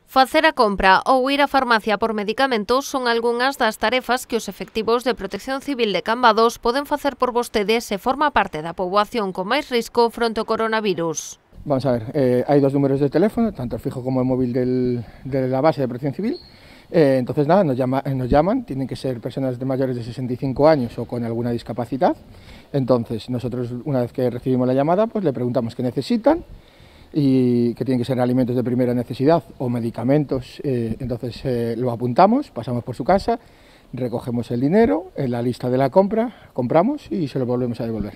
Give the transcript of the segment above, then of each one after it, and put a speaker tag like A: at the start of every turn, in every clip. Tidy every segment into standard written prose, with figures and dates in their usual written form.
A: Facer a compra ou ir á farmacia por medicamentos son algunhas das tarefas que os efectivos de Protección Civil de Cambados poden facer por vostedes se forma parte da poboación con máis risco fronte ao coronavirus.
B: Vamos a ver, hay dos números de teléfono, tanto el fijo como el móvil de la base de Protección Civil. Entonces nada, nos llaman, tienen que ser personas de mayores de 65 años o con alguna discapacidad. Entonces nosotros, una vez que recibimos la llamada, pues le preguntamos qué necesitan y que tienen que ser alimentos de primera necesidad o medicamentos. Entonces lo apuntamos, pasamos por su casa, recogemos el dinero, en la lista de la compra, compramos y se lo volvemos a devolver.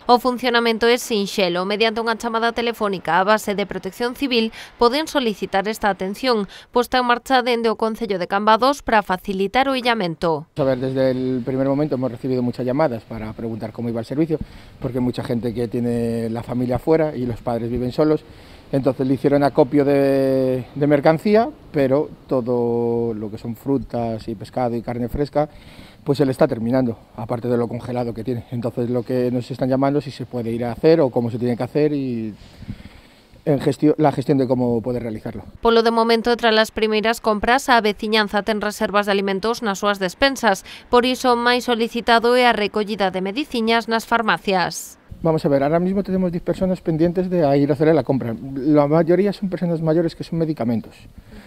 A: O funcionamento é sinxelo. Mediante unha chamada telefónica á base de Protección Civil poden solicitar esta atención, posta en marcha dende o Concello de Cambados para facilitar o illamento.
B: A ver, desde el primer momento hemos recibido muchas llamadas para preguntar cómo iba el servicio, porque hay mucha gente que tiene la familia fuera y los padres viven solos. Entonces le hicieron acopio de mercancía, pero todo lo que son frutas y pescado y carne fresca, pues se le está terminando, aparte de lo congelado que tiene. Entonces lo que nos están llamando es si se puede ir a hacer o cómo se tiene que hacer y la gestión de cómo poder realizarlo.
A: Polo de momento, tras as primeiras compras, a veciñanza ten reservas de alimentos nas súas despensas. Por iso, máis solicitado é a recollida de mediciñas nas farmacias.
B: Vamos a ver, ahora mismo tenemos 10 personas pendientes de ir a hacer la compra. La mayoría son personas mayores que son medicamentos.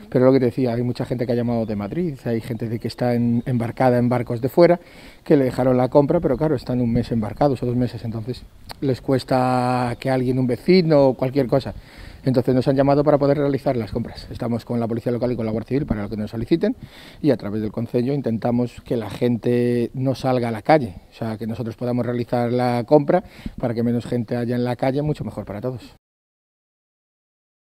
B: Pero lo que te decía, hay mucha gente que ha llamado de Madrid, hay gente que está embarcada en barcos de fuera, que le dejaron la compra, pero claro, están un mes embarcados o 2 meses, entonces les cuesta que alguien, un vecino o cualquier cosa. Entonces nos han llamado para poder realizar las compras. Estamos con la Policía Local y con la Guardia Civil para lo que nos soliciten y a través del Concello intentamos que la gente no salga a la calle, o sea, que nosotros podamos realizar la compra para que menos gente haya en la calle, mucho mejor para todos.